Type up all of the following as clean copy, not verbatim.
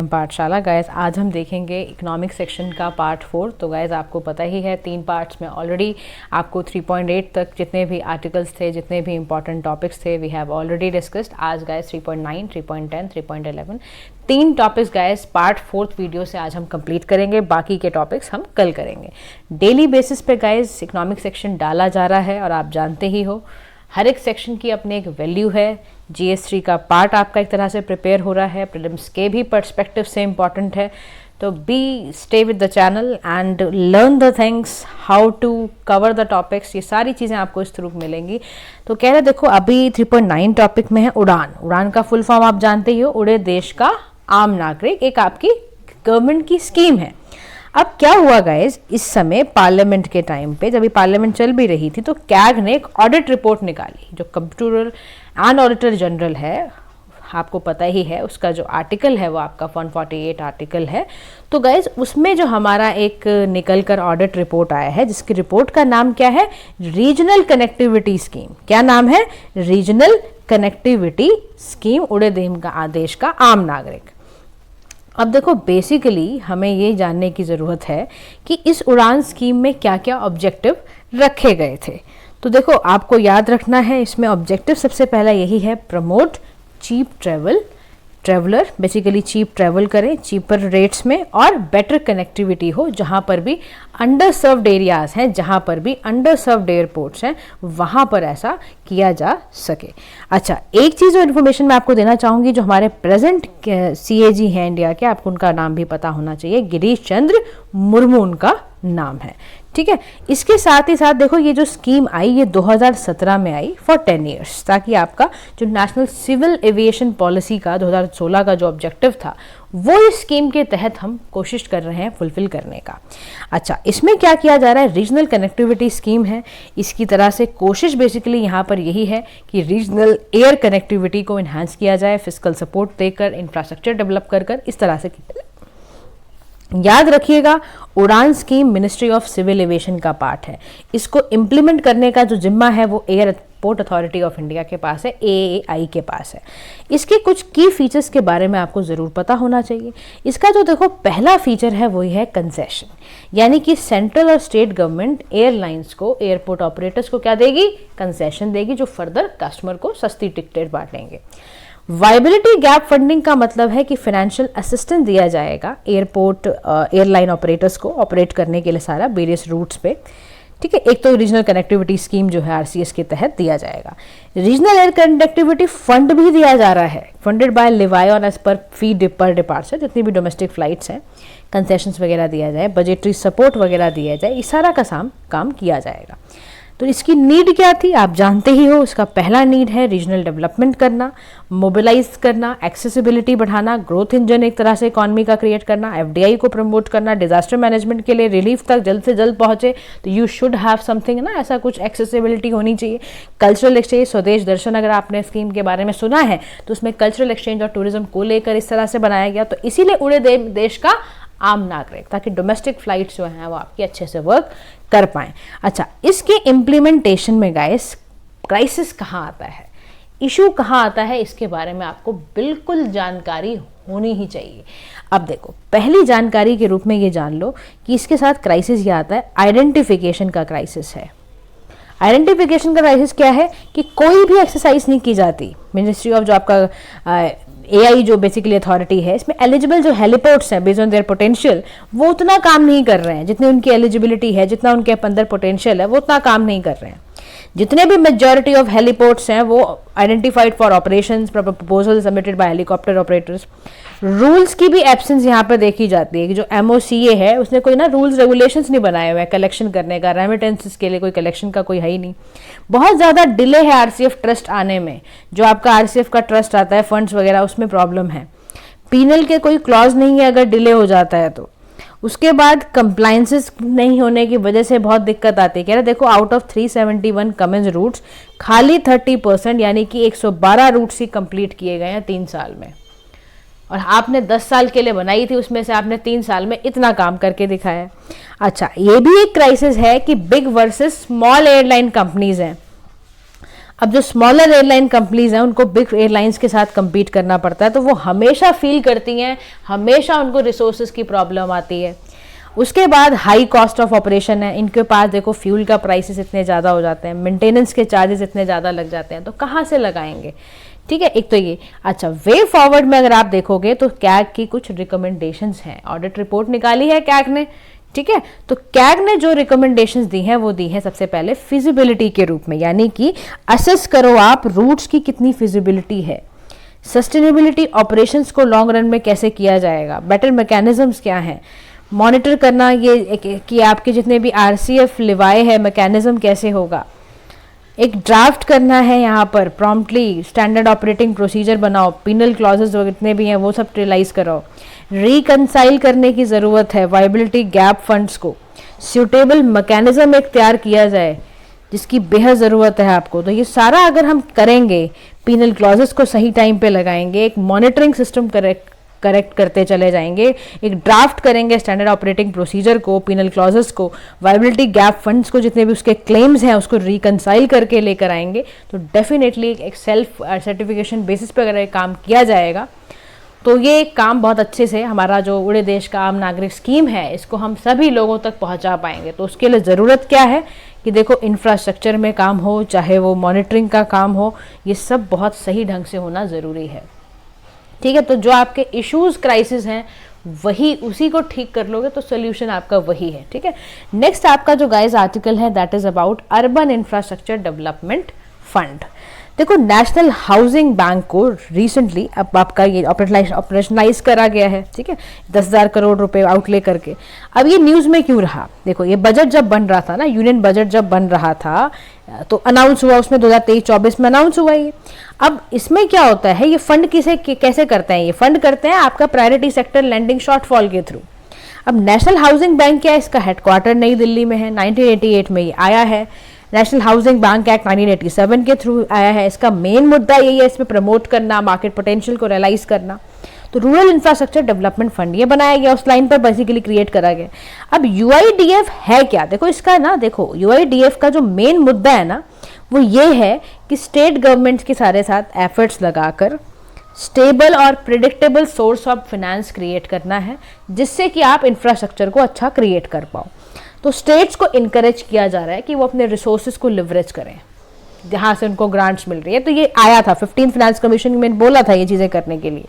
पाठशाला। गाइस आज हम देखेंगे इकोनॉमिक सेक्शन का पार्ट 4। तो गाइस आपको पता ही है 3 पार्ट्स में ऑलरेडी आपको 3.8 तक जितने भी आर्टिकल्स थे, जितने भी इंपॉर्टेंट टॉपिक्स थे, वी हैव ऑलरेडी डिस्कस्ड। आज guys 3.9, 3.10, 3.11 3 topics guys part 4th video से आज हम कंप्लीट करेंगे। बाकी के टॉपिक्स हम कल करेंगे। डेली बेसिस पे गाइस इकोनॉमिक सेक्शन डाला जा रहा है और आप जानते ही हो हर एक सेक्शन की अपनी एक वैल्यू है। GS3 का पार्ट आपका एक तरह से प्रिपेयर हो रहा है, प्रीलिम्स के भी पर्सपेक्टिव से इम्पॉर्टेंट है। तो be stay with the channel and learn the things, how to cover the topics, ये सारी चीज़ें आपको इस थ्रू मिलेंगी। तो कह रहे देखो अभी 3.9 टॉपिक में है उड़ान। उड़ान का फुल फॉर्म आप जानते ही हो, उड़े देश का आम नागरिक, एक आपकी गवर्नमेंट की स्कीम है। अब क्या हुआ गाइज, इस समय पार्लियामेंट के टाइम पे जब ये पार्लियामेंट चल भी रही थी तो कैग ने एक ऑडिट रिपोर्ट निकाली। जो कंप्ट्रोलर एंड ऑडिटर जनरल है, आपको पता ही है, उसका जो आर्टिकल है वो आपका 148 आर्टिकल है। तो गाइज उसमें जो हमारा एक निकल कर ऑडिट रिपोर्ट आया है, जिसकी रिपोर्ट का नाम क्या है, रीजनल कनेक्टिविटी स्कीम। क्या नाम है, रीजनल कनेक्टिविटी स्कीम, उड़े देश का आम नागरिक। अब देखो बेसिकली हमें ये जानने की ज़रूरत है कि इस उड़ान स्कीम में क्या क्या ऑब्जेक्टिव रखे गए थे। तो देखो आपको याद रखना है, इसमें ऑब्जेक्टिव सबसे पहला यही है, promote cheap traveller, basically cheap travel करें चीपर रेट्स में, और बेटर कनेक्टिविटी हो जहाँ पर भी अंडर सर्व्ड एरियाज़ हैं, जहाँ पर भी अंडर सर्व्ड एयरपोर्ट्स हैं, वहाँ पर ऐसा किया जा सके। अच्छा, एक चीज़ जो इन्फॉर्मेशन मैं आपको देना चाहूँगी, जो हमारे प्रेजेंट CAG हैं इंडिया के, आपको उनका नाम भी पता होना चाहिए, गिरीश चंद्र मुर्मू उनका नाम है। ठीक है, इसके साथ ही साथ देखो ये जो स्कीम आई ये 2017 में आई फॉर 10 ईयर्स, ताकि आपका जो नेशनल सिविल एविएशन पॉलिसी का 2016 का जो ऑब्जेक्टिव था वो इस स्कीम के तहत हम कोशिश कर रहे हैं फुलफिल करने का। अच्छा, इसमें क्या किया जा रहा है, रीजनल कनेक्टिविटी स्कीम है। इसकी तरह से कोशिश बेसिकली यहाँ पर यही है कि रीजनल एयर कनेक्टिविटी को इन्हांस किया जाए, फिजिकल सपोर्ट देकर, इंफ्रास्ट्रक्चर डेवलप कर इस तरह से। याद रखिएगा Udan scheme ministry of civil aviation का पार्ट है। इसको इम्प्लीमेंट करने का जो जिम्मा है वो एयरपोर्ट अथॉरिटी ऑफ इंडिया के पास है, AAI के पास है। इसके कुछ की फीचर्स के बारे में आपको ज़रूर पता होना चाहिए। इसका जो देखो पहला फीचर है वही है कंसेशन, यानी कि सेंट्रल और स्टेट गवर्नमेंट एयरलाइंस को, एयरपोर्ट ऑपरेटर्स को क्या देगी, कंसेशन देगी, जो फर्दर कस्टमर को सस्ती टिकटें बांटेंगे। वाइबिलिटी गैप फंडिंग का मतलब है कि फाइनेंशियल असिस्टेंस दिया जाएगा एयरपोर्ट एयरलाइन ऑपरेटर्स को ऑपरेट करने के लिए सारा वेरियस रूट्स पे। ठीक है, एक तो रीजनल कनेक्टिविटी स्कीम जो है RCS के तहत दिया जाएगा। रीजनल एयर कनेक्टिविटी फंड भी दिया जा रहा है, फंडेड बाय लिवायन एज पर फी पर डिपार्चर, जितनी भी डोमेस्टिक फ्लाइट्स हैं, कंसेशंस वगैरह दिया जाए, बजटरी सपोर्ट वगैरह दिया जाए, इस सारा का काम किया जाएगा। तो इसकी नीड क्या थी आप जानते ही हो। इसका पहला नीड है रीजनल डेवलपमेंट करना, मोबिलाइज करना, एक्सेसिबिलिटी बढ़ाना, ग्रोथ इंजन एक तरह से इकॉनमी का क्रिएट करना, FDI को प्रमोट करना, डिजास्टर मैनेजमेंट के लिए रिलीफ तक जल्द से जल्द पहुंचे तो यू शुड हैव समथिंग ना, ऐसा कुछ एक्सेसिबिलिटी होनी चाहिए। कल्चरल एक्सचेंज, स्वदेश दर्शन, अगर आपने स्कीम के बारे में सुना है तो उसमें कल्चरल एक्सचेंज और टूरिज्म को लेकर इस तरह से बनाया गया। तो इसीलिए उड़े देश का आम नागरिक, ताकि डोमेस्टिक फ्लाइट्स जो हैं वो आपकी अच्छे से वर्क कर पाएं। अच्छा, इसके इम्प्लीमेंटेशन में गाइस क्राइसिस कहाँ आता है, इशू कहाँ आता है, इसके बारे में आपको बिल्कुल जानकारी होनी ही चाहिए। अब देखो पहली जानकारी के रूप में ये जान लो कि इसके साथ क्राइसिस ये आता है, आइडेंटिफिकेशन का क्राइसिस है। आइडेंटिफिकेशन का क्राइसिस क्या है कि कोई भी एक्सरसाइज नहीं की जाती। मिनिस्ट्री ऑफ जो आपका AI जो बेसिकली अथॉरिटी है, इसमें एलिजिबल जो हेलीपोर्ट्स हैं बेस्ड ऑन देयर पोटेंशियल, वो उतना काम नहीं कर रहे हैं जितनी उनकी एलिजिबिलिटी है, जितना उनके अंदर पोटेंशियल है वो उतना काम नहीं कर रहे हैं। जितने भी मेजॉरिटी ऑफ हेलीपोर्ट्स हैं वो identified for operations, proposal submitted by helicopter operators. Rules की भी एब्सेंस यहाँ पर देखी जाती है कि जो MOCA है उसने कोई ना रूल्स रेगुलेशंस नहीं बनाए हुए हैं कलेक्शन करने का, रेमिटेंसेस के लिए कोई कलेक्शन का कोई है ही नहीं। बहुत ज़्यादा डिले है RCF ट्रस्ट आने में, जो आपका RCF का ट्रस्ट आता है फंड्स वगैरह, उसमें प्रॉब्लम है। पीनल के कोई क्लॉज नहीं है अगर डिले हो जाता है तो। उसके बाद कंप्लायंसेस नहीं होने की वजह से बहुत दिक्कत आती है। कह रहे देखो आउट ऑफ 371 कमेंस रूट्स खाली 30% यानी कि 112 रूट्स ही कंप्लीट किए गए हैं 3 साल में, और आपने 10 साल के लिए बनाई थी, उसमें से आपने 3 साल में इतना काम करके दिखाया। अच्छा, ये भी एक क्राइसिस है कि big versus small airline companies हैं। अब जो स्मॉलर एयरलाइन कंपनीज हैं उनको बिग एयरलाइंस के साथ compete करना पड़ता है, तो वो हमेशा फील करती हैं, हमेशा उनको रिसोर्सेज की प्रॉब्लम आती है। उसके बाद हाई कॉस्ट ऑफ ऑपरेशन है, इनके पास देखो फ्यूल का प्राइसेस इतने ज़्यादा हो जाते हैं, मेंटेनेंस के चार्जेस इतने ज़्यादा लग जाते हैं, तो कहाँ से लगाएंगे, ठीक है। एक तो ये, अच्छा वे फॉरवर्ड में अगर आप देखोगे तो कैग की कुछ रिकमेंडेशंस हैं, ऑडिट रिपोर्ट निकाली है कैग ने, ठीक है। तो कैग ने जो रिकमेंडेशंस दी हैं वो दी है सबसे पहले फिजिबिलिटी के रूप में, यानी कि असेस करो आप रूट्स की कितनी फिजिबिलिटी है, सस्टेनेबिलिटी ऑपरेशंस को लॉन्ग रन में कैसे किया जाएगा, बेटर मैकेनिज्म्स क्या हैं, मॉनिटर करना ये कि आपके जितने भी आरसीएफ लिवाए है मैकेनिज्म कैसे होगा, एक ड्राफ्ट करना है यहाँ पर प्रॉम्प्टली, स्टैंडर्ड ऑपरेटिंग प्रोसीजर बनाओ, पिनल क्लॉजेस जितने भी हैं वो सब रियलाइज कराओ, रिकंसाइल करने की ज़रूरत है वायबिलिटी गैप फंड्स को, सूटेबल मैकेनिज्म एक तैयार किया जाए जिसकी बेहद ज़रूरत है आपको। तो ये सारा अगर हम करेंगे, पिनल क्लॉजेस को सही टाइम पे लगाएंगे, एक मॉनिटरिंग सिस्टम करेक्ट करते चले जाएंगे, एक ड्राफ्ट करेंगे स्टैंडर्ड ऑपरेटिंग प्रोसीजर को, पिनल क्लॉजेस को, वायबिलिटी गैप फंड्स को जितने भी उसके क्लेम्स हैं उसको रिकंसाइल करके लेकर आएंगे, तो डेफिनेटली एक सेल्फ सर्टिफिकेशन बेसिस पे अगर काम किया जाएगा तो ये काम बहुत अच्छे से हमारा जो उड़े देश का आम नागरिक स्कीम है इसको हम सभी लोगों तक पहुंचा पाएंगे। तो उसके लिए ज़रूरत क्या है कि देखो इंफ्रास्ट्रक्चर में काम हो, चाहे वो मॉनिटरिंग का काम हो, ये सब बहुत सही ढंग से होना ज़रूरी है, ठीक है। तो जो आपके इश्यूज क्राइसिस हैं वही उसी को ठीक कर लोगे तो सोल्यूशन आपका वही है, ठीक है। नेक्स्ट आपका जो गाइस आर्टिकल है that is about urban infrastructure development fund. देखो नेशनल हाउसिंग बैंक को रिसेंटली अब आपका ये ऑपरेशनलाइज करा गया है, ठीक है, 10,000 करोड़ रुपए आउटले करके। अब ये न्यूज़ में क्यों रहा, देखो ये बजट जब बन रहा था ना, यूनियन बजट जब बन रहा था तो अनाउंस हुआ, उसमें 2023-24 में अनाउंस हुआ ये। अब इसमें क्या होता है, ये फंड कैसे करते हैं, ये फंड करते हैं आपका प्रायोरिटी सेक्टर लैंडिंग शॉर्टफॉल के थ्रू। अब नेशनल हाउसिंग बैंक क्या है, इसका हेडक्वार्टर नई दिल्ली में है, 1988 में ये आया है। नेशनल हाउसिंग बैंक एक्ट 1987 के थ्रू आया है। इसका मेन मुद्दा यही है, इसमें प्रमोट करना, मार्केट पोटेंशियल को रियलाइज करना। तो रूरल इंफ्रास्ट्रक्चर डेवलपमेंट फंड ये बनाया गया, उस लाइन पर बेसिकली क्रिएट करा गया। अब यूआईडीएफ है क्या, देखो इसका ना, देखो यूआईडीएफ का जो मेन मुद्दा है ना वो ये है कि स्टेट गवर्नमेंट्स के सारे साथ एफर्ट्स लगाकर स्टेबल और predictable source of finance create करना है, जिससे कि आप इंफ्रास्ट्रक्चर को अच्छा क्रिएट कर पाओ। तो स्टेट्स को इनकरेज किया जा रहा है कि वो अपने रिसोर्सेज को लिवरेज करें जहाँ से उनको ग्रांट्स मिल रही है। तो ये आया था 15th फाइनेंस कमीशन में बोला था ये चीज़ें करने के लिए,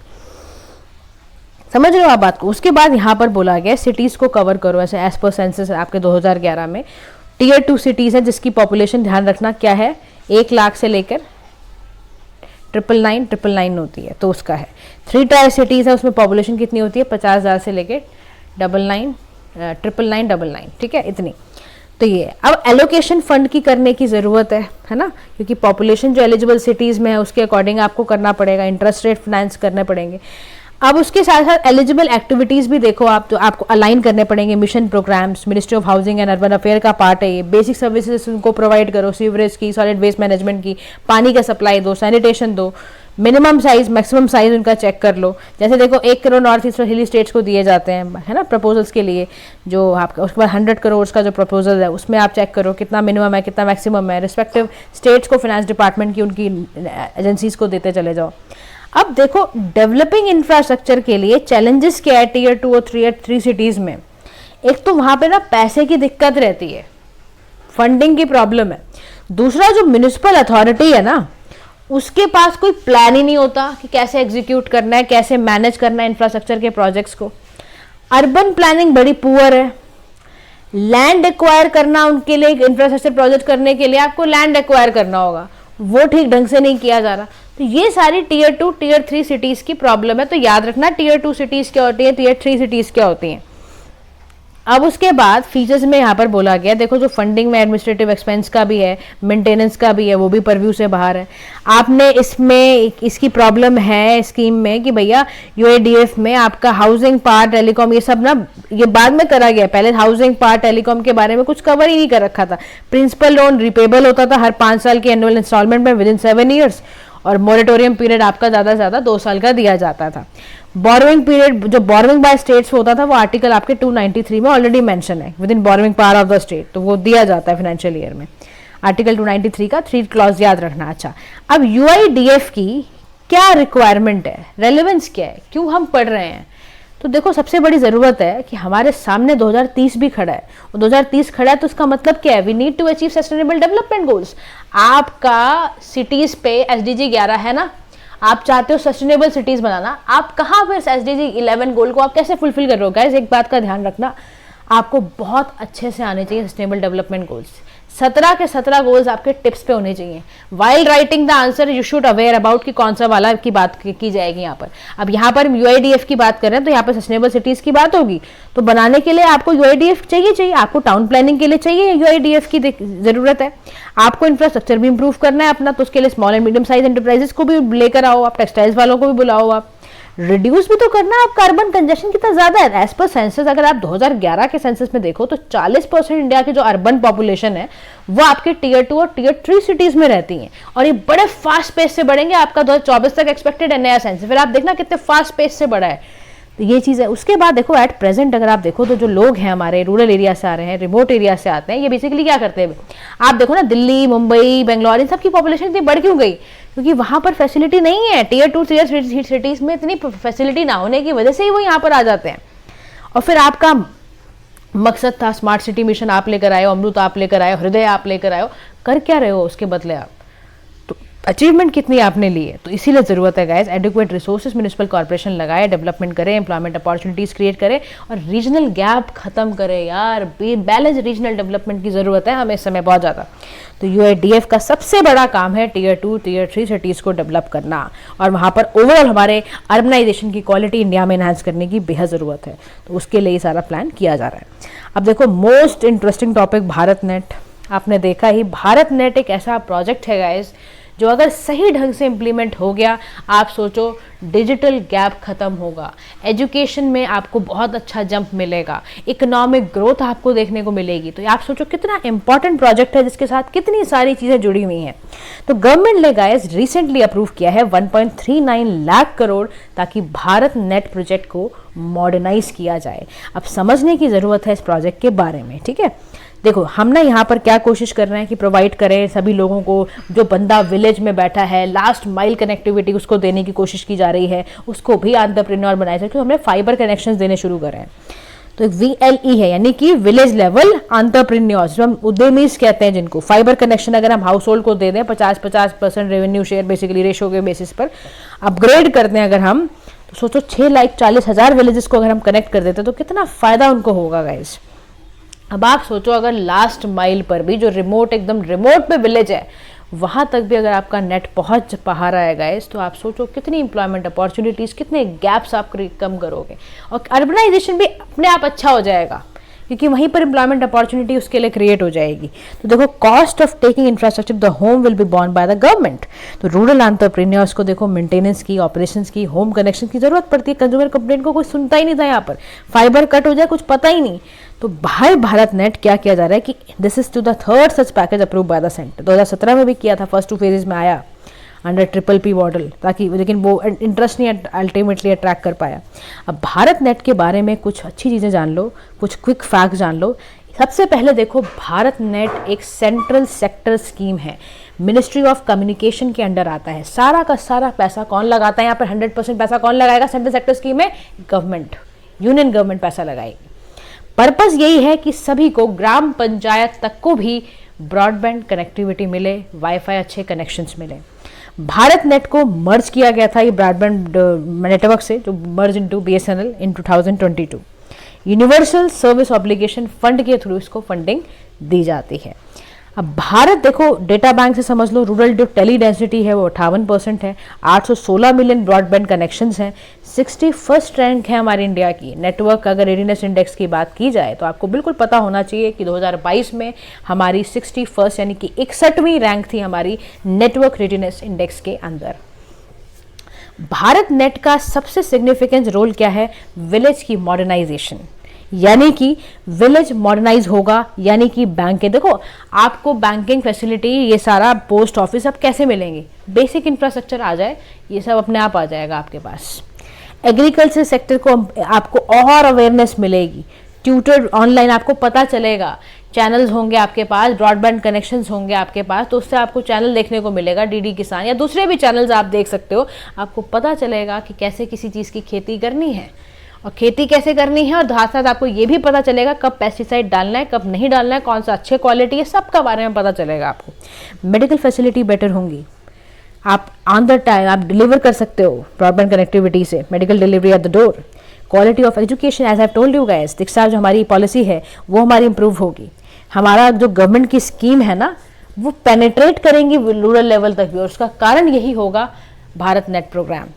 समझ रहे हो आप बात को। उसके बाद यहाँ पर बोला गया सिटीज़ को कवर करो, ऐसे एज पर सेंसस आपके 2011 में टीयर 2 सिटीज़ है जिसकी पॉपुलेशन ध्यान रखना क्या है 1 लाख से लेकर 999 होती है, तो उसका है। 3 टायर सिटीज़ है उसमें पॉपुलेशन कितनी होती है 50,000 से लेकर 999, ठीक है, इतनी। तो ये अब एलोकेशन फंड की करने की ज़रूरत है ना, क्योंकि पॉपुलेशन जो एलिजिबल सिटीज़ में है उसके अकॉर्डिंग आपको करना पड़ेगा, इंटरेस्ट रेट फाइनेंस करने पड़ेंगे। अब उसके साथ साथ एलिजिबल एक्टिविटीज़ भी देखो आप, तो आपको अलाइन करने पड़ेंगे, mission programmes, ministry of housing and urban affair का पार्ट है ये। बेसिक सर्विसेज उनको प्रोवाइड करो, सीवरेज की, सॉलिड वेस्ट मैनेजमेंट की, पानी का सप्लाई दो, सैनिटेशन दो, मिनिमम साइज मैक्सिमम साइज उनका चेक कर लो। जैसे देखो 1 crore north east hilly states को दिए जाते हैं, है ना, प्रपोजल्स के लिए जो आपका। उसके बाद 100 करोड़ का जो प्रपोजल है उसमें आप चेक करो कितना मिनिमम है कितना मैक्सिमम है, रिस्पेक्टिव स्टेट्स को फाइनेंस डिपार्टमेंट की उनकी एजेंसीज को देते चले जाओ। अब देखो डेवलपिंग इंफ्रास्ट्रक्चर के लिए चैलेंजेस क्या है टीयर 2 और 3 सिटीज़ में। एक तो वहाँ पे ना पैसे की दिक्कत रहती है, फंडिंग की प्रॉब्लम है। दूसरा जो म्यूनिसिपल अथॉरिटी है ना उसके पास कोई प्लान ही नहीं होता कि कैसे एग्जीक्यूट करना है, कैसे मैनेज करना है इंफ्रास्ट्रक्चर के प्रोजेक्ट्स को। अर्बन प्लानिंग बड़ी पुअर है, लैंड एक्वायर करना उनके लिए, इंफ्रास्ट्रक्चर प्रोजेक्ट करने के लिए आपको लैंड एक्वायर करना होगा, वो ठीक ढंग से नहीं किया जा रहा। तो ये सारी टीयर 2 टीयर 3 सिटीज़ की प्रॉब्लम है। तो याद रखना टीयर 2 सिटीज़ क्या होती है, टीयर 3 सिटीज़ क्या होती हैं। अब उसके बाद फीचर्स में यहाँ पर बोला गया, देखो जो फंडिंग में एडमिनिस्ट्रेटिव एक्सपेंस का भी है, मेंटेनेंस का भी है, वो भी परव्यू से बाहर है। आपने इसमें इसकी प्रॉब्लम है स्कीम में कि भैया यूएडीएफ में आपका हाउसिंग पार्ट, टेलीकॉम, ये सब ना ये बाद में करा गया, पहले हाउसिंग पार्ट टेलीकॉम के बारे में कुछ कवर ही नहीं कर रखा था। प्रिंसिपल लोन रिपेबल होता था हर 5 साल के एनुअल इंस्टॉलमेंट में विदिन 7 ईयर्स, और मोरेटोरियम पीरियड आपका ज़्यादा से ज़्यादा 2 साल का दिया जाता था। बोरोइंग पीरियड जो बोरोइंग बाय स्टेट्स होता था वो आर्टिकल आपके 293 में ऑलरेडी मेंशन है, with in borrowing power of the state, तो वो दिया जाता है फाइनेंशियल ईयर में। आर्टिकल 293 का 3 क्लॉज याद रखना। अच्छा, अब UIDF की क्या रिक्वायरमेंट है, रेलेवेंस क्या है, क्यों हम पढ़ रहे हैं? तो देखो, सबसे बड़ी ज़रूरत है कि हमारे सामने 2030 भी खड़ा है, और 2030 खड़ा है तो उसका मतलब क्या है? We need to achieve sustainable development goals. आपका सिटीज़ पे SDG 11 है ना, आप चाहते हो सस्टेनेबल सिटीज़ बनाना, आप कहाँ पर SDG 11 गोल को आप कैसे फुलफिल कर रहे हो? गाइस, एक बात का ध्यान रखना, आपको बहुत अच्छे से आने चाहिए सस्टेनेबल डेवलपमेंट गोल्स। 17 के 17 गोल्स आपके टिप्स पे होने चाहिए। While writing the answer you should aware about कि कौन सा वाला की बात की जाएगी यहाँ पर। अब यहाँ पर UIDF की बात कर रहे हैं तो यहाँ पर सस्टेनेबल सिटीज की बात होगी, तो बनाने के लिए आपको UIDF चाहिए, आपको टाउन प्लानिंग के लिए चाहिए UIDF की जरूरत है। आपको इंफ्रास्ट्रक्चर भी इंप्रूव करना है अपना, तो उसके लिए small and medium size enterprises को भी लेकर आओ, आप टेक्सटाइल्स वालों को भी बुलाओ, आप रिड्यूस भी तो करना है। आप कार्बन कंजप्शन कितना ज्यादा है एज पर सेंसस, अगर आप 2011 के सेंसस में देखो तो 40% इंडिया की जो अर्बन पॉपुलेशन है वो आपके टियर 2 और टियर 3 सिटीज में रहती हैं, और ये बड़े फास्ट पेस से बढ़ेंगे। आपका 2024 तक एक्सपेक्टेड है नया सेंसस, फिर आप देखना कितने फास्ट पेस से बढ़ा है। तो ये चीज़ है। उसके बाद देखो, एट प्रेजेंट अगर आप देखो तो जो लोग हैं हमारे रूरल एरिया से आ रहे हैं, रिमोट एरिया से आते हैं, ये बेसिकली क्या करते हैं? आप देखो ना, दिल्ली, मुंबई, बेंगलोर, इन सब की पॉपुलेशन इतनी बढ़ क्यों गई? क्योंकि वहां पर फैसिलिटी नहीं है। टियर 2 टियर 3 सिटीज में इतनी फैसिलिटी ना होने की वजह से ही वो यहाँ पर आ जाते हैं। और फिर आपका मकसद था स्मार्ट सिटी मिशन आप लेकर आए हो, अमृत आप लेकर आए हो, हृदय आप लेकर आए हो, कर क्या रहे हो उसके बदले आप? तो अचीवमेंट कितनी आपने ली है? तो इसीलिए जरूरत है guys, adequate resources municipal corporation लगाए, डेवलपमेंट करें, एम्प्लॉयमेंट अपॉर्चुनिटीज क्रिएट करें और रीजनल गैप खत्म करें यार। बैलेंस रीजनल डेवलपमेंट की जरूरत है हमें इस समय बहुत ज्यादा। तो UIDF का सबसे बड़ा काम है टियर 2 टियर 3 सिटीज को डेवलप करना, और वहां पर ओवरऑल हमारे अर्बनाइजेशन की क्वालिटी इंडिया में एनहांस करने की बेहद जरूरत है। तो उसके लिए सारा प्लान किया जा रहा है। अब देखो, most interesting topic Bharat net. आपने देखा ही, भारत नेट एक ऐसा प्रोजेक्ट है गाइस जो अगर सही ढंग से इम्प्लीमेंट हो गया, आप सोचो डिजिटल गैप खत्म होगा, एजुकेशन में आपको बहुत अच्छा जंप मिलेगा, इकोनॉमिक ग्रोथ आपको देखने को मिलेगी। तो आप सोचो कितना इंपॉर्टेंट प्रोजेक्ट है जिसके साथ कितनी सारी चीज़ें जुड़ी हुई हैं। तो गवर्नमेंट ने गाइस रिसेंटली अप्रूव किया है 1.39 लाख करोड़, ताकि भारत नेट प्रोजेक्ट को मॉडर्नाइज किया जाए। अब समझने की ज़रूरत है इस प्रोजेक्ट के बारे में, ठीक है। देखो, हम ना यहाँ पर क्या कोशिश कर रहे हैं कि प्रोवाइड करें सभी लोगों को, जो बंदा विलेज में बैठा है, लास्ट माइल कनेक्टिविटी उसको देने की कोशिश की जा रही है, उसको भी एंटरप्रेन्योर बनाया जाए। क्योंकि हमने फाइबर कनेक्शंस देने शुरू करे हैं। तो एक VLE है, यानी कि विलेज लेवल एंटरप्रेन्योर्स, जो हम उद्यमीज कहते हैं, जिनको फाइबर कनेक्शन अगर हम हाउस होल्ड को दे दें 50-50% रेवेन्यू शेयर बेसिकली रेशो के बेसिस पर अपग्रेड करते हैं अगर हम, तो सोचो 6,40,000 विलेजेस को अगर हम कनेक्ट कर देते हैं तो कितना फायदा उनको होगा गाइस। अब आप सोचो, अगर लास्ट माइल पर भी जो रिमोट, एकदम रिमोट पे विलेज है, वहां तक भी अगर आपका नेट पहुंच पा रहा है गाइस, तो आप सोचो कितनी इंप्लॉयमेंट अपॉर्चुनिटीज, कितने गैप्स आप कम करोगे, और अर्बनाइजेशन भी अपने आप अच्छा हो जाएगा क्योंकि वहीं पर एम्प्लॉयमेंट अपॉर्चुनिटी उसके लिए क्रिएट हो जाएगी। तो देखो, cost of taking infrastructure the home will be borne by the government. तो रूरल एंटरप्रेन्योर्स को देखो मेंटेनेंस की, ऑपरेशंस की, होम कनेक्शन की जरूरत पड़ती है। कंज्यूमर कंप्लेंट को कोई सुनता ही नहीं था, यहाँ पर फाइबर कट हो जाए कुछ पता ही नहीं। तो भाई भारत नेट क्या किया जा रहा है कि this is to the third such package approve by the centre. 2017 में भी किया था, फर्स्ट 2 फेजेस में आया अंडर PPP मॉडल, ताकि, लेकिन वो इंटरेस्ट नहीं अल्टीमेटली अट्रैक्ट कर पाया। अब भारत नेट के बारे में कुछ अच्छी चीज़ें जान लो, कुछ क्विक फैक्ट जान लो। सबसे पहले देखो, भारत नेट एक सेंट्रल सेक्टर स्कीम है, मिनिस्ट्री ऑफ कम्युनिकेशन के अंडर आता है। सारा का सारा पैसा कौन लगाता है यहाँ पर? 100% पैसा कौन लगाएगा सेंट्रल सेक्टर स्कीम में? गवर्नमेंट, यूनियन गवर्नमेंट पैसा लगाएगी। पर्पस यही है कि सभी को, ग्राम पंचायत तक को भी ब्रॉडबैंड कनेक्टिविटी मिले, वाईफाई अच्छे कनेक्शंस मिले। भारत नेट को मर्ज किया गया था ये ब्रॉडबैंड नेटवर्क से, जो मर्ज इनटू BSNL इन 2022। यूनिवर्सल सर्विस ऑब्लिगेशन फंड के थ्रू इसको फंडिंग दी जाती है। अब भारत देखो, डेटा बैंक से समझ लो, रूरल जो टेली डेंसिटी है वो 58% है, 816 मिलियन ब्रॉडबैंड कनेक्शंस हैं, 61st रैंक है हमारी इंडिया की। नेटवर्क अगर रेडीनेस इंडेक्स की बात की जाए तो आपको बिल्कुल पता होना चाहिए कि 2022 में हमारी 61st यानी कि 61वीं रैंक थी हमारी नेटवर्क रेडीनेस इंडेक्स के अंदर। भारत नेट का सबसे सिग्निफिकेंट रोल क्या है? विलेज की मॉडर्नाइजेशन, यानी कि विलेज मॉडर्नाइज होगा, यानी कि बैंक, देखो आपको बैंकिंग फैसिलिटी, ये सारा पोस्ट ऑफिस अब कैसे मिलेंगे? बेसिक इंफ्रास्ट्रक्चर आ जाए, ये सब अपने आप आ जाएगा आपके पास। एग्रीकल्चर सेक्टर को आपको और अवेयरनेस मिलेगी, ट्यूटर ऑनलाइन आपको पता चलेगा, चैनल्स होंगे आपके पास, ब्रॉडबैंड कनेक्शंस होंगे आपके पास, तो उससे आपको चैनल देखने को मिलेगा, डीडी किसान या दूसरे भी चैनल्स आप देख सकते हो। आपको पता चलेगा कि कैसे किसी चीज़ की खेती करनी है और खेती कैसे करनी है, और साथ साथ आपको ये भी पता चलेगा कब पेस्टिसाइड डालना है, कब नहीं डालना है, कौन सा अच्छे क्वालिटी है, सबका बारे में पता चलेगा आपको। मेडिकल फैसिलिटी बेटर होंगी, आप ऑन द टाइम आप डिलीवर कर सकते हो ब्रॉडबैंड कनेक्टिविटी से, medical delivery at the door. Quality of education, as I told you guys, Diksha जो हमारी पॉलिसी है वो हमारी इंप्रूव होगी। हमारा जो गवर्नमेंट की स्कीम है ना वो पेनेट्रेट करेंगी रूरल लेवल तक भी, और उसका कारण यही होगा भारत नेट प्रोग्राम।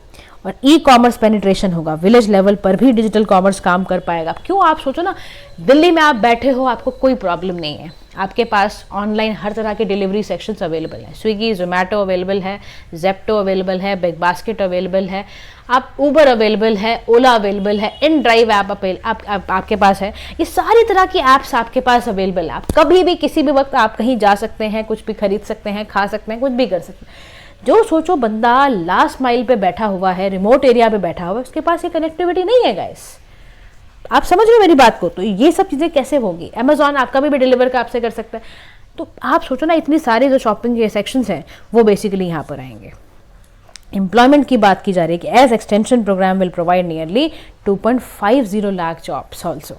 और ई कॉमर्स पेनिट्रेशन होगा, विलेज लेवल पर भी डिजिटल कॉमर्स काम कर पाएगा। क्यों, आप सोचो ना, दिल्ली में आप बैठे हो, आपको कोई प्रॉब्लम नहीं है, आपके पास ऑनलाइन हर तरह के डिलीवरी सेक्शंस अवेलेबल हैं, स्विगी जोमेटो अवेलेबल है, जेप्टो अवेलेबल है, बिग बास्केट अवेलेबल है, आप ऊबर अवेलेबल है, ओला अवेलेबल है, इन ड्राइव ऐप आपके पास है, ये सारी तरह की ऐप्स आपके पास अवेलेबल है। आप कभी भी किसी भी वक्त आप कहीं जा सकते हैं, कुछ भी खरीद सकते हैं, खा सकते हैं, कुछ भी कर सकते हैं। जो सोचो बंदा लास्ट माइल पे बैठा हुआ है, रिमोट एरिया पे बैठा हुआ है, उसके पास ये कनेक्टिविटी नहीं है गाइस। आप समझ रहे हो मेरी बात को? तो ये सब चीज़ें कैसे होगी? अमेजॉन आपका भी डिलीवर का आपसे कर सकता है। तो आप सोचो ना, इतनी सारी जो शॉपिंग के सेक्शंस हैं वो बेसिकली यहाँ पर आएंगे। एम्प्लॉयमेंट की बात की जा रही है कि as extension program will provide nearly 2.50 lakh jobs also.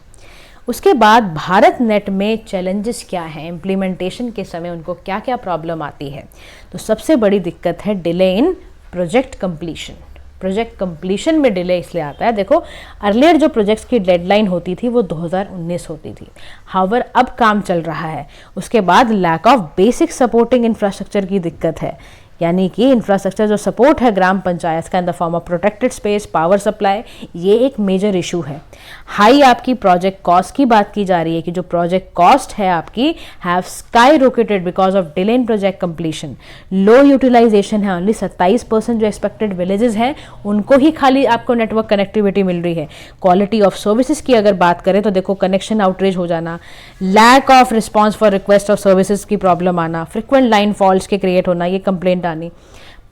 उसके बाद भारत नेट में चैलेंजेस क्या हैं, इम्प्लीमेंटेशन के समय उनको क्या क्या प्रॉब्लम आती है? तो सबसे बड़ी दिक्कत है delay in project completion. Project completion में डिले इसलिए आता है, देखो अर्लियर जो प्रोजेक्ट्स की डेडलाइन होती थी वो 2019 होती थी, हाउएवर अब काम चल रहा है। उसके बाद lack of basic supporting infrastructure की दिक्कत है, यानी कि इंफ्रास्ट्रक्चर जो सपोर्ट है ग्राम पंचायत का in the form of protected space, power supply, ये एक मेजर इशू है। हाई आपकी प्रोजेक्ट कॉस्ट की बात की जा रही है कि जो प्रोजेक्ट कॉस्ट है आपकी have skyrocketed because of delay in project completion. Low utilization है, ओनली 27% जो एक्सपेक्टेड विलेजेस हैं उनको ही खाली आपको नेटवर्क कनेक्टिविटी मिल रही है। क्वालिटी ऑफ सर्विसेज की अगर बात करें तो देखो कनेक्शन आउटरेज हो जाना, lack of response for request of services की प्रॉब्लम आना, फ्रिक्वेंट लाइन फॉल्ट्स के क्रिएट होना, ये कंप्लेंट आनी,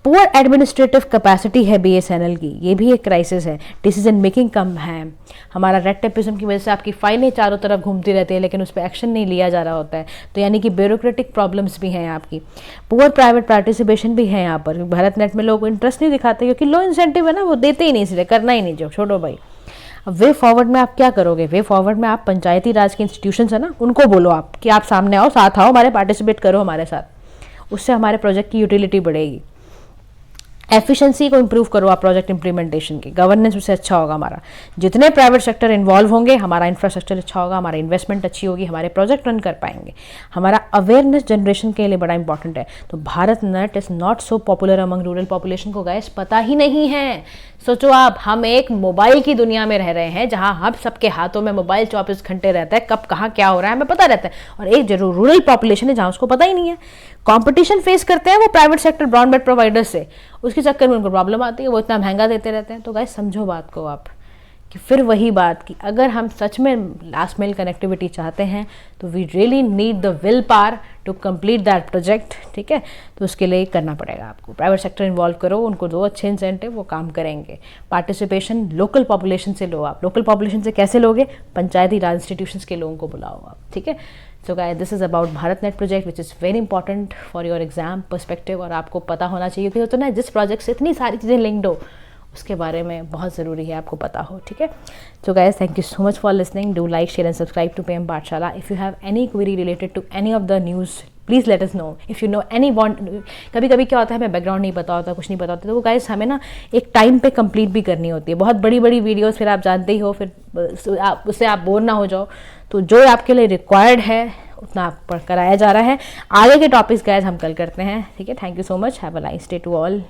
पुअर एडमिनिस्ट्रेटिव कैपेसिटी है बीएसएनएल की, ये भी एक क्राइसिस है। डिसीजन मेकिंग कम है, हमारा रेड टेपिज्म की वजह से आपकी फाइलें चारों तरफ घूमती रहती है लेकिन उस पर एक्शन नहीं लिया जा रहा होता है, तो यानी कि ब्यूरोक्रेटिक प्रॉब्लम्स भी हैं आपकी। पुअर प्राइवेट पार्टिसिपेशन भी है यहाँ पर, भारत नेट में लोग इंटरेस्ट नहीं दिखाते क्योंकि लो इंसेंटिव है ना, वो देते ही नहीं, इसलिए करना ही नहीं, जो छोड़ो भाई। अब वे फॉरवर्ड में आप क्या करोगे? वे फॉरवर्ड में आप पंचायती राज के इंस्टीट्यूशंस है ना, उनको बोलो आप कि आप सामने आओ, साथ आओ, हमारे पार्टिसिपेट करो हमारे साथ, उससे हमारे प्रोजेक्ट की यूटिलिटी बढ़ेगी। एफिशिएंसी को इंप्रूव करो आप प्रोजेक्ट इंप्लीमेंटेशन की, गवर्नेंस उससे अच्छा होगा हमारा। जितने प्राइवेट सेक्टर इन्वॉल्व होंगे हमारा इंफ्रास्ट्रक्चर अच्छा होगा, हमारी इन्वेस्टमेंट अच्छी होगी, हमारे प्रोजेक्ट रन कर पाएंगे। हमारा अवेयरनेस जनरेशन के लिए बड़ा इंपॉर्टेंट है। तो Bharat net is not so popular among rural population को गाइस पता ही नहीं है। सोचो आप, हम एक मोबाइल की दुनिया में रह रहे हैं जहां हम सबके हाथों में मोबाइल 24 घंटे रहता है, कब कहाँ क्या हो रहा है हमें पता रहता है, और एक जरूर रूरल पॉपुलेशन है जहां उसको पता ही नहीं है। कंपटीशन फेस करते हैं वो प्राइवेट सेक्टर ब्रॉडबैंड प्रोवाइडर से, उसके चक्कर में उनको प्रॉब्लम आती है, वो इतना महंगा देते रहते हैं। तो गाइस समझो बात को आप कि फिर वही बात कि अगर हम सच में लास्ट माइल कनेक्टिविटी चाहते हैं तो we really need the will power to complete that project, ठीक है। तो उसके लिए करना पड़ेगा आपको, प्राइवेट सेक्टर इन्वॉल्व करो, उनको दो अच्छे इंसेंटिव, वो काम करेंगे। पार्टिसिपेशन लोकल पॉपुलेशन से लो आप। लोकल पॉपुलेशन से कैसे लोगे? पंचायती राज इंस्टीट्यूशंस के लोगों को बुलाओ आप, ठीक है। So guys this is about Bharat net project which is very important for your exam perspective, और आपको पता होना चाहिए कि होता ना जिस प्रोजेक्ट से इतनी सारी चीज़ें लिंक्ड हो उसके बारे में बहुत ज़रूरी है आपको पता हो, ठीक है। So guys thank you so much for listening, do like share and subscribe to PM Pathshala. If you have any query related to any of the news please let us know. If you know any कभी कभी क्या होता है हमें background नहीं पता होता, कुछ नहीं पता होता, तो वो गाइस हमें ना एक टाइम पे कंप्लीट भी करनी होती है। बहुत बड़ी बड़ी वीडियोस फिर आप जानते ही हो, फिर उससे आप बोर ना हो जाओ, तो जो आपके लिए रिक्वायर्ड है उतना आप पर कराया जा रहा है। आगे के टॉपिक्स गाइस हम कल करते हैं, ठीक है। Thank you so much, have a nice day to all.